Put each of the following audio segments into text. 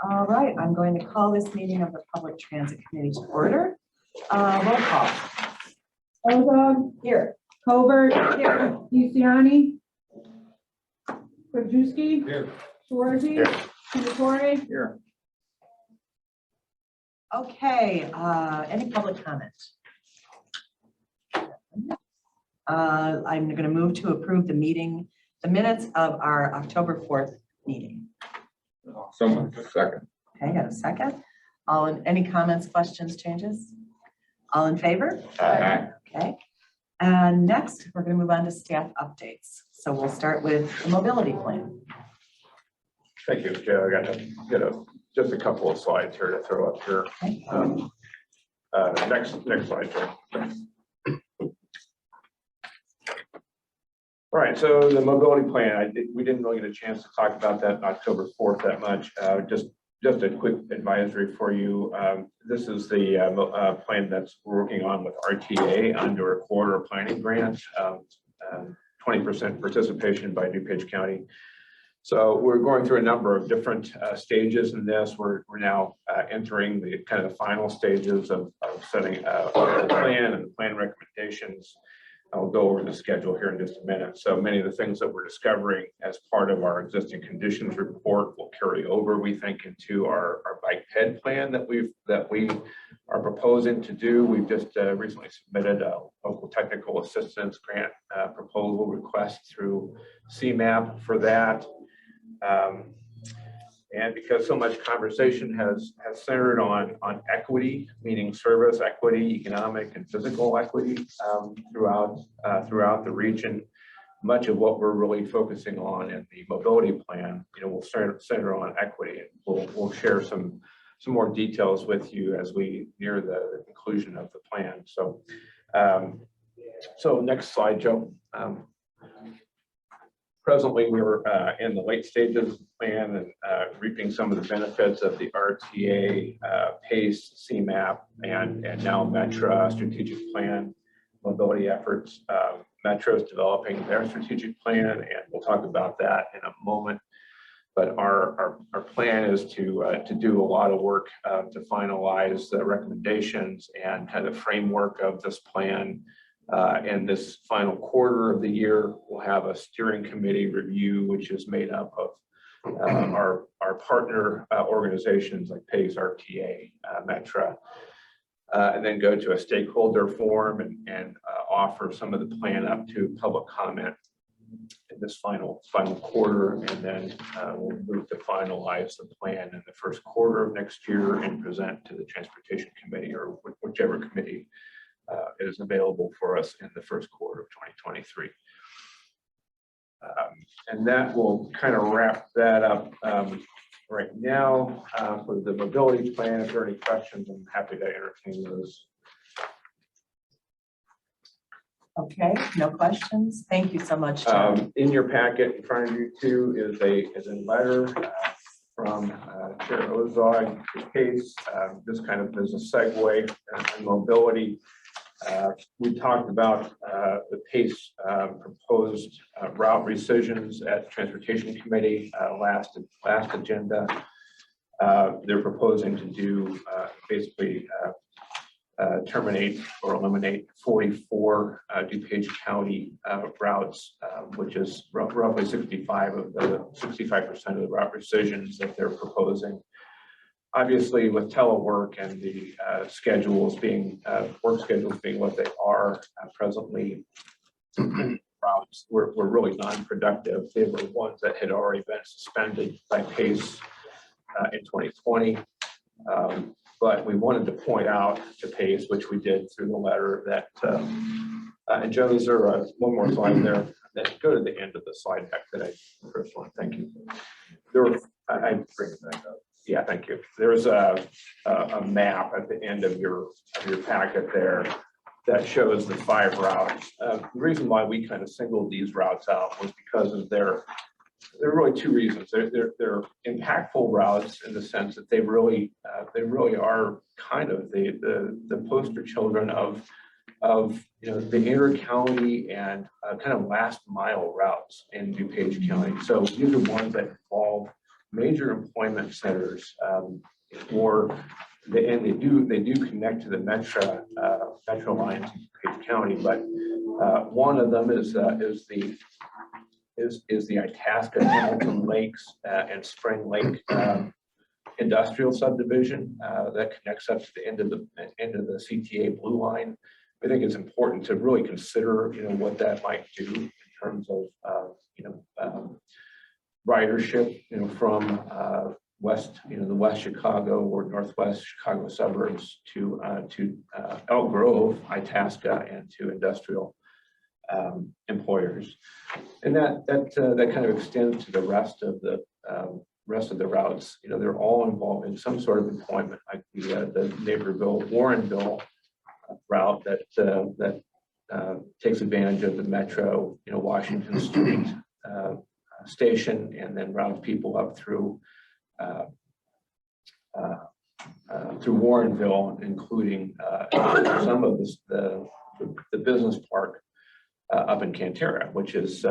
All right, I'm going to call this meeting of the Public Transit Committee to order. Roll call. Ozog. Here. Colbert. Here. DeCiani. Krajewski. Here. Schwarzy. Here. Sinatore. Here. Okay, any public comment? I'm going to move to approve the minutes of our October 4th meeting. Someone, second. Okay, got a second. Any comments, questions, changes? All in favor? Aye. Okay. And next, we're going to move on to staff updates. So we'll start with the mobility plan. Thank you, Joe. I got just a couple of slides here to throw up here. Okay. Next slide, Joe. All right, so the mobility plan, we didn't really get a chance to talk about that on October 4th that much. Just a quick advisory for you. This is the plan that's working on with RTA under a corridor planning grant, 20% participation by DuPage County. So we're going through a number of different stages in this. We're now entering the kind of the final stages of setting the plan and the plan recommendations. I'll go over the schedule here in just a minute. So many of the things that we're discovering as part of our existing conditions report will carry over, we think, into our bike ped plan that we are proposing to do. We've just recently submitted a local technical assistance grant proposal request through CMAP for that. And because so much conversation has centered on equity, meaning service equity, economic and physical equity throughout the region, much of what we're really focusing on in the mobility plan, will center on equity. And we'll share some more details with you as we near the conclusion of the plan. So, so next slide, Joe. Presently, we're in the late stages of the plan and reaping some of the benefits of the RTA, PACE, CMAP, and now METRA strategic plan mobility efforts. METRA is developing their strategic plan, and we'll talk about that in a moment. But our plan is to do a lot of work to finalize the recommendations and kind of framework of this plan. In this final quarter of the year, we'll have a steering committee review, which is made up of our partner organizations like PACE, RTA, METRA, and then go to a stakeholder forum and offer some of the plan up to public comment in this final quarter, and then we'll move to finalize the plan in the first quarter of next year and present to the transportation committee or whichever committee is available for us in the first quarter of 2023. And that will kind of wrap that up right now for the mobility plan. If there are any questions, I'm happy to entertain those. Okay, no questions. Thank you so much, John. In your packet in front of you too is a letter from Chair Ozog to PACE. This kind of is a segue in mobility. We talked about the PACE proposed route rescissions at Transportation Committee last agenda. They're proposing to do basically terminate or eliminate 44 DuPage County routes, which is roughly 65% of the route rescissions that they're proposing. Obviously, with telework and the work schedules being what they are presently, routes were really non-productive. They were ones that had already been suspended by PACE in 2020. But we wanted to point out to PACE, which we did through the letter, that, and Joe, is there one more slide there? That go to the end of the slide deck that I first one. Thank you. I bring it back up. Yeah, thank you. There's a map at the end of your packet there that shows the 5 routes. The reason why we kind of singled these routes out was because of there are really 2 reasons. They're impactful routes in the sense that they really are kind of the poster children of the inter-county and kind of last mile routes in DuPage County. So these are ones that involve major employment centers and they do connect to the metro lines in DuPage County, but one of them is the Itasca, Hamilton Lakes, and Spring Lake industrial subdivision that connects up to the end of the CTA blue line. I think it's important to really consider, what that might do in terms of, ridership, from the West Chicago or Northwest Chicago suburbs to Elk Grove, Itasca, and to industrial employers, and that kind of extends to the rest of the routes. They're all involved in some sort of employment, like the Naperville, Warrenville route that takes advantage of the Metro, Washington Street station, and then routes people up through Warrenville, including some of the business park up in Cantera, which is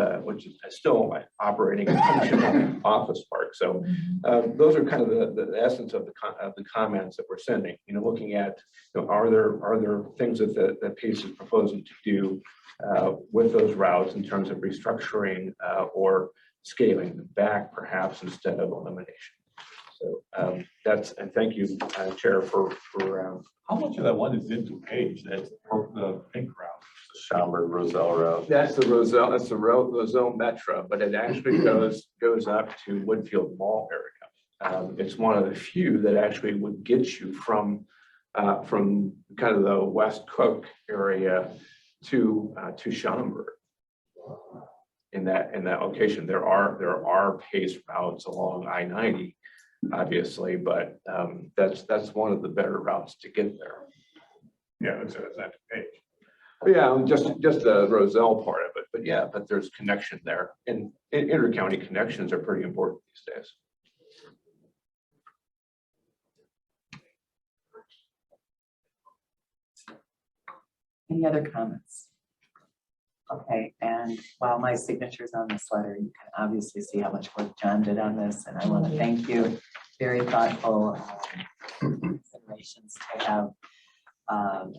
still operating a functional office park. So those are kind of the essence of the comments that we're sending. Looking at, are there things that PACE is proposing to do with those routes in terms of restructuring or scaling them back, perhaps, instead of elimination. So and thank you, Chair, for how much of that one is in DuPage? That's the pink route, the Schaumburg Roselle route. That's the Roselle Metro, but it actually goes up to Woodfield Mall area. It's one of the few that actually would get you from kind of the West Cook area to Schaumburg. In that location, there are PACE routes along I-90, obviously, but that's one of the better routes to get there. Yeah, it's not DuPage. Yeah, just the Roselle part of it, but there's connection there, and inter-county connections are pretty important these days. Any other comments? Okay, and while my signature's on this letter, you can obviously see how much work John did on this, and I want to thank you. Very thoughtful considerations to have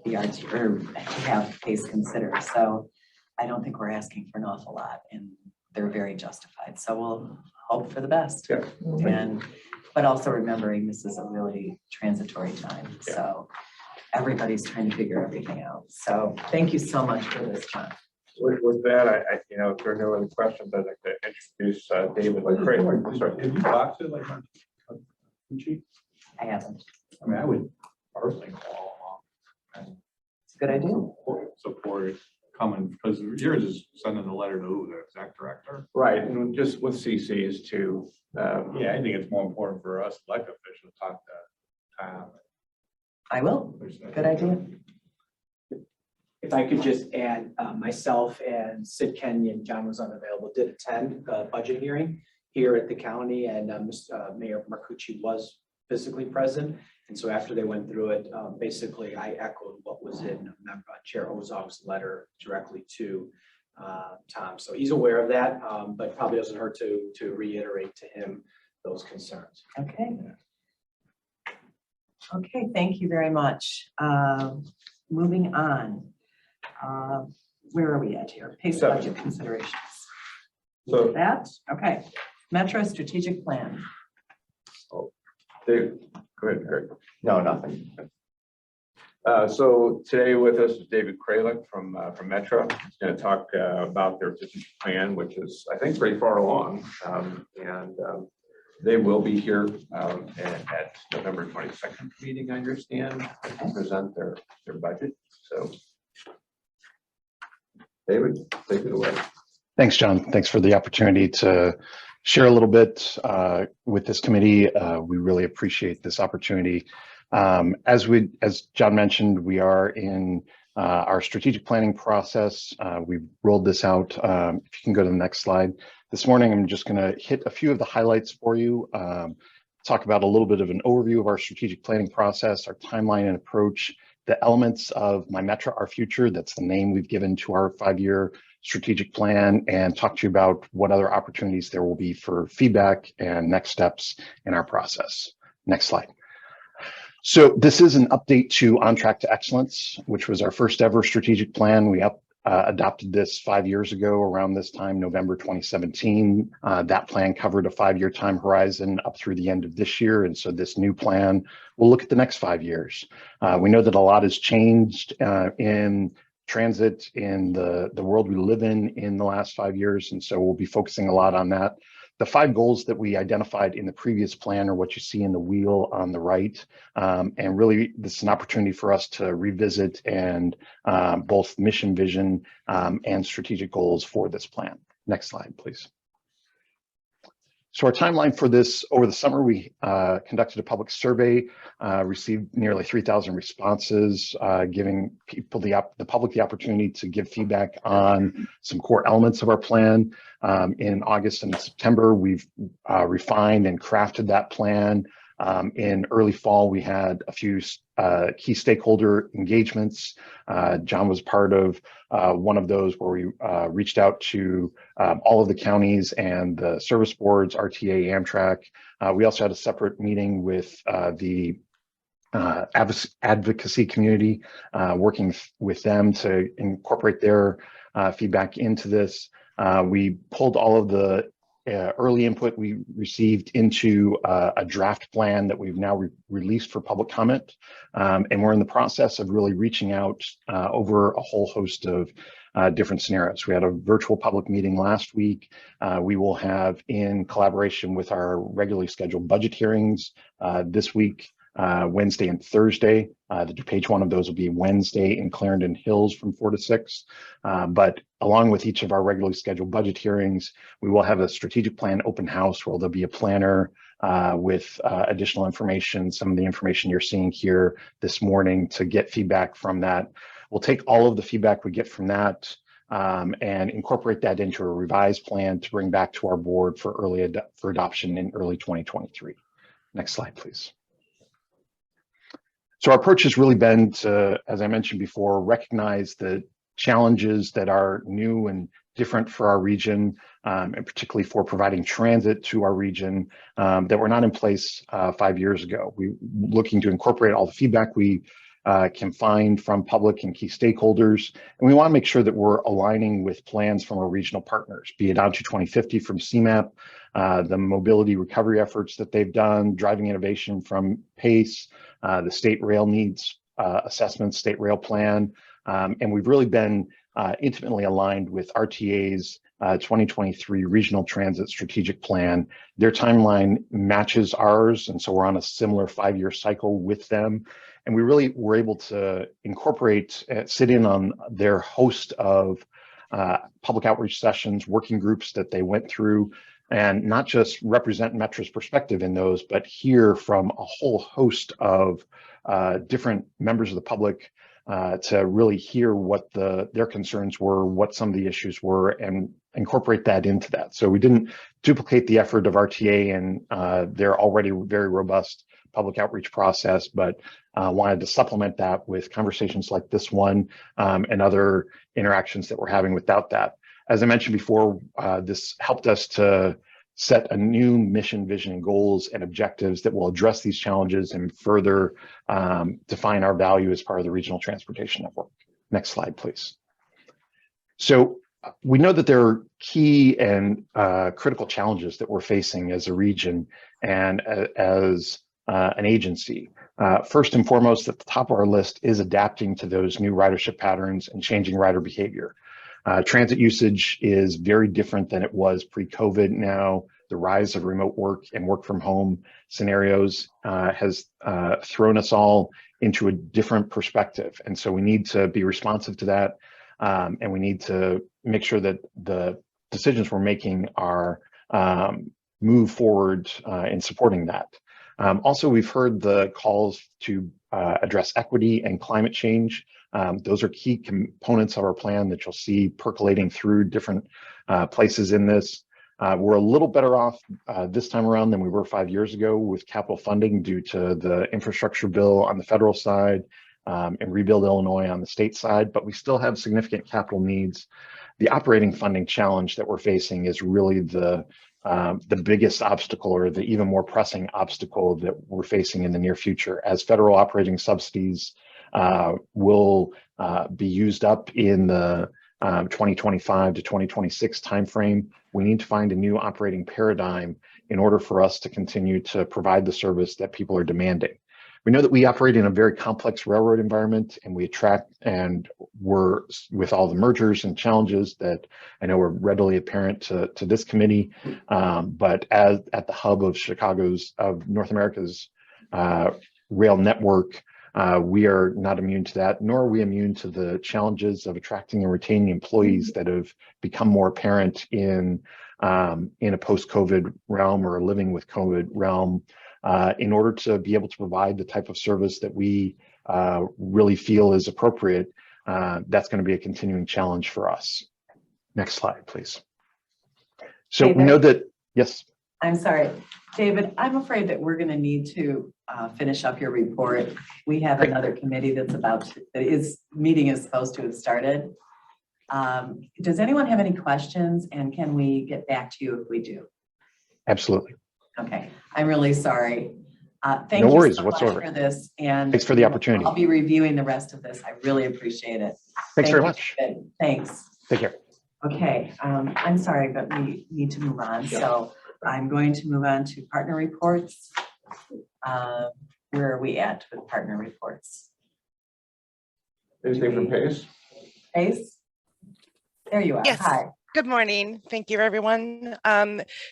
the RT or to have PACE considered. So I don't think we're asking for an awful lot, and they're very justified. So we'll hope for the best. Yeah. But also remembering this is a really transitory time. Yeah. So everybody's trying to figure everything out. So thank you so much for this, John. With that, if there are no other questions, I'd like to introduce David. Sorry. Have you talked to Chief? I haven't. I mean, I would personally call and It's a good idea. support coming, because yours is sending a letter to the exec director. Right, and just with CCs too. Yeah, I think it's more important for us elected officials to talk to Tom. I will. Good idea. If I could just add, myself and Sid Kenyon, John was unavailable, did attend the budget hearing here at the county, and Mayor Marcucci was physically present. And so after they went through it, basically I echoed what was in Chair Ozog's letter directly to Tom. So he's aware of that, but probably doesn't hurt to reiterate to him those concerns. Okay. Okay, thank you very much. Moving on. Where are we at here? PACE budget considerations. So That, okay. Metro strategic plan. Dave, go ahead, Greg. No, nothing. So today with us is David Kralik from Metro. He's going to talk about their strategic plan, which is, I think, pretty far along. They will be here at November 22nd meeting, I understand, to present their budget. So, David, take it away. Thanks, John. Thanks for the opportunity to share a little bit with this committee. We really appreciate this opportunity. As John mentioned, we are in our strategic planning process. We've rolled this out. If you can go to the next slide. This morning, I'm just going to hit a few of the highlights for you, talk about a little bit of an overview of our strategic planning process, our timeline and approach, the elements of My Metro, Our Future. That's the name we've given to our 5-year strategic plan and talk to you about what other opportunities there will be for feedback and next steps in our process. Next slide. So this is an update to On Track to Excellence, which was our first ever strategic plan. We adopted this 5 years ago around this time, November 2017. That plan covered a 5-year time horizon up through the end of this year. And so this new plan will look at the next 5 years. We know that a lot has changed in transit in the world we live in the last 5 years. And so we'll be focusing a lot on that. The 5 goals that we identified in the previous plan are what you see in the wheel on the right. And really, this is an opportunity for us to revisit and both mission, vision, and strategic goals for this plan. Next slide, please. So our timeline for this, over the summer, we conducted a public survey, received nearly 3,000 responses, giving people the public the opportunity to give feedback on some core elements of our plan. In August and September, we've refined and crafted that plan. In early fall, we had a few key stakeholder engagements. John was part of one of those where we reached out to all of the counties and the service boards, RTA, Amtrak. We also had a separate meeting with the advocacy community, working with them to incorporate their feedback into this. We pulled all of the early input we received into a draft plan that we've now released for public comment. And we're in the process of really reaching out over a whole host of different scenarios. We had a virtual public meeting last week. We will have, in collaboration with our regularly scheduled budget hearings this week, Wednesday and Thursday. The DuPage one of those will be Wednesday in Clarendon Hills from 4 to 6. But along with each of our regularly scheduled budget hearings, we will have a strategic plan open house where there'll be a planner with additional information, some of the information you're seeing here this morning, to get feedback from that. We'll take all of the feedback we get from that and incorporate that into a revised plan to bring back to our board for adoption in early 2023. Next slide, please. So our approach has really been to, as I mentioned before, recognize the challenges that are new and different for our region, and particularly for providing transit to our region that were not in place 5 years ago. We're looking to incorporate all the feedback we can find from public and key stakeholders. And we want to make sure that we're aligning with plans from our regional partners, be it Onto 2050 from CMAP, the mobility recovery efforts that they've done, driving innovation from PACE, the state rail needs assessment, state rail plan. And we've really been intimately aligned with RTA's 2023 Regional Transit Strategic Plan. Their timeline matches ours, and so we're on a similar 5-year cycle with them. And we really were able to incorporate, sit in on their host of public outreach sessions, working groups that they went through, and not just represent Metro's perspective in those, but hear from a whole host of different members of the public to really hear what their concerns were, what some of the issues were, and incorporate that into that. So we didn't duplicate the effort of RTA and their already very robust public outreach process, but wanted to supplement that with conversations like this one and other interactions that we're having without that. As I mentioned before, this helped us to set a new mission, vision, and goals and objectives that will address these challenges and further define our value as part of the regional transportation network. Next slide, please. So we know that there are key and critical challenges that we're facing as a region and as an agency. First and foremost, at the top of our list is adapting to those new ridership patterns and changing rider behavior. Transit usage is very different than it was pre-COVID now. The rise of remote work and work from home scenarios has thrown us all into a different perspective. And so we need to be responsive to that. And we need to make sure that the decisions we're making are move forward in supporting that. Also, we've heard the calls to address equity and climate change. Those are key components of our plan that you'll see percolating through different places in this. We're a little better off this time around than we were 5 years ago with capital funding due to the infrastructure bill on the federal side and Rebuild Illinois on the state side, but we still have significant capital needs The operating funding challenge that we're facing is really the biggest obstacle, or the even more pressing obstacle that we're facing in the near future, as federal operating subsidies will be used up in the 2025 to 2026 timeframe. We need to find a new operating paradigm in order for us to continue to provide the service that people are demanding. We know that we operate in a very complex railroad environment, and we attract, and we're, with all the mergers and challenges that I know are readily apparent to this committee, but as at the hub of North America's rail network, we are not immune to that, nor are we immune to the challenges of attracting and retaining employees that have become more apparent in a post-COVID realm, or a living with COVID realm, in order to be able to provide the type of service that we really feel is appropriate. That's going to be a continuing challenge for us. Next slide, please. So we know that, yes. I'm sorry, David, I'm afraid that we're going to need to finish up your report. We have another committee meeting is supposed to have started. Does anyone have any questions, and can we get back to you if we do? Absolutely. Okay, I'm really sorry. Thank no you worries so whatsoever. much for this, and thanks for the opportunity. I'll be reviewing the rest of this. I really appreciate it. Thanks very much. David. Thanks. Take care. Okay, I'm sorry, but we need to move on. Yeah. So I'm going to move on to partner reports. Where are we at with partner reports? Anything from Pace? Pace? There you are. Yes. Hi. Good morning. Thank you, everyone.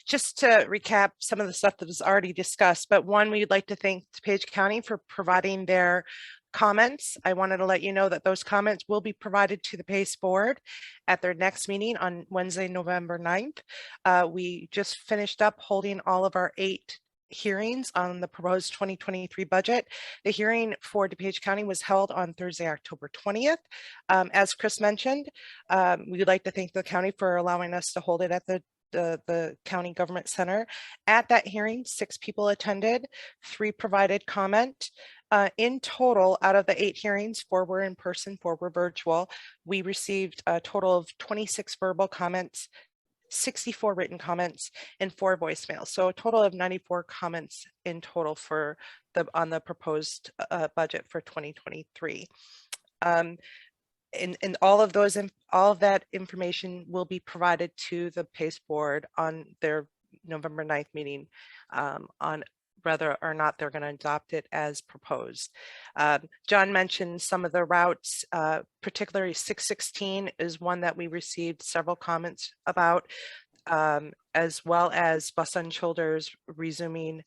Just to recap some of the stuff that was already discussed, but one, we'd like to thank DuPage County for providing their comments. I wanted to let you know that those comments will be provided to the PACE board at their next meeting on Wednesday, November 9th. We just finished up holding all of our 8 hearings on the proposed 2023 budget. The hearing for DuPage County was held on Thursday, October 20th. As Chris mentioned, we would like to thank the county for allowing us to hold it at the county government center. At that hearing, 6 people attended, 3 provided comment. In total, out of the 8 hearings, 4 were in person, 4 were virtual. We received a total of 26 verbal comments, 64 written comments, and 4 voicemails. So a total of 94 comments in total on the proposed budget for 2023. And all of that information will be provided to the PACE board on their November 9th meeting on whether or not they're going to adopt it as proposed. John mentioned some of the routes, particularly 616 is one that we received several comments about, as well as Bus on Shoulders resuming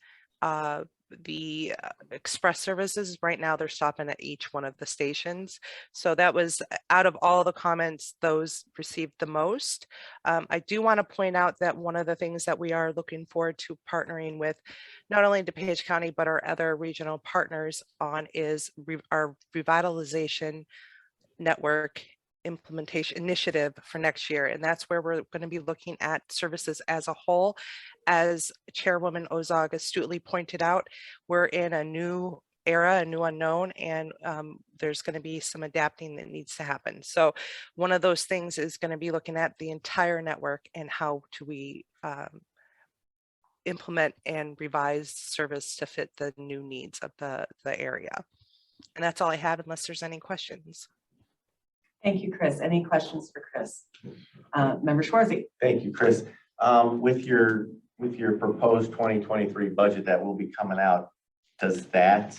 the express services. Right now they're stopping at each one of the stations. So that was, out of all the comments, those received the most. I do want to point out that one of the things that we are looking forward to partnering with not only DuPage County, but our other regional partners on is our revitalization network implementation initiative for next year. And that's where we're going to be looking at services as a whole. As Chairwoman Ozog astutely pointed out, we're in a new era, a new unknown, and there's going to be some adapting that needs to happen. So one of those things is going to be looking at the entire network and how do we implement and revise service to fit the new needs of the area. And that's all I have, unless there's any questions. Thank you, Chris. Any questions for Chris? Member Schwarzy. Thank you, Chris. With your proposed 2023 budget that will be coming out, does that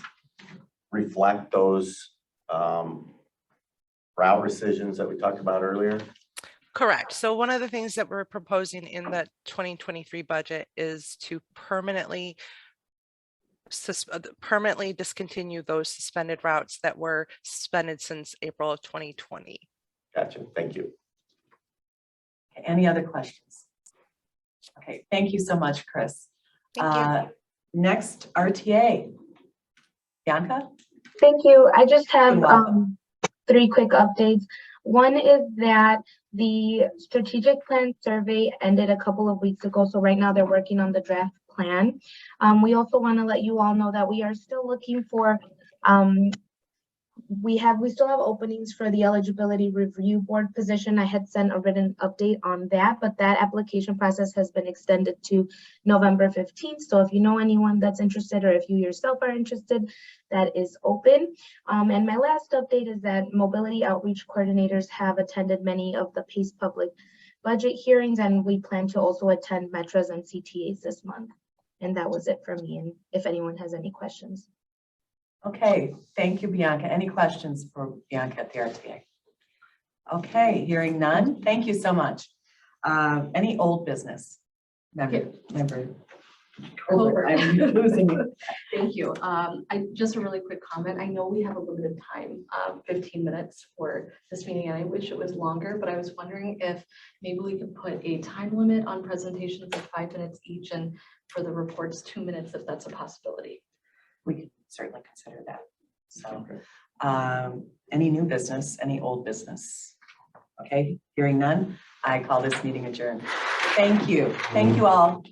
reflect those route rescissions that we talked about earlier? Correct. So one of the things that we're proposing in the 2023 budget is to permanently discontinue those suspended routes that were suspended since April of 2020. Gotcha. Thank you. Any other questions? Okay, thank you so much, Chris. Thank you. Next, RTA. Bianca? Thank you. I just have You're welcome. 3 quick updates. One is that the strategic plan survey ended a couple of weeks ago. So right now they're working on the draft plan. We also want to let you all know that we are still looking for we still have openings for the eligibility review board position. I had sent a written update on that, but that application process has been extended to November 15th. So if you know anyone that's interested, or if you yourself are interested, that is open. And my last update is that mobility outreach coordinators have attended many of the PACE public budget hearings, and we plan to also attend METRAs and CTAs this month. And that was it for me. And if anyone has any questions. Okay, thank you, Bianca. Any questions for Bianca at the RTA? Okay, hearing none. Thank you so much. Any old business? Member. Colbert. I'm losing you. Thank you. Just a really quick comment. I know we have a limited time, 15 minutes for this meeting, and I wish it was longer, but I was wondering if maybe we could put a time limit on presentations of 5 minutes each, and for the reports, 2 minutes, if that's a possibility. We can certainly consider that. So, any new business, any old business? Okay, hearing none, I call this meeting adjourned. Thank you. Thank you all.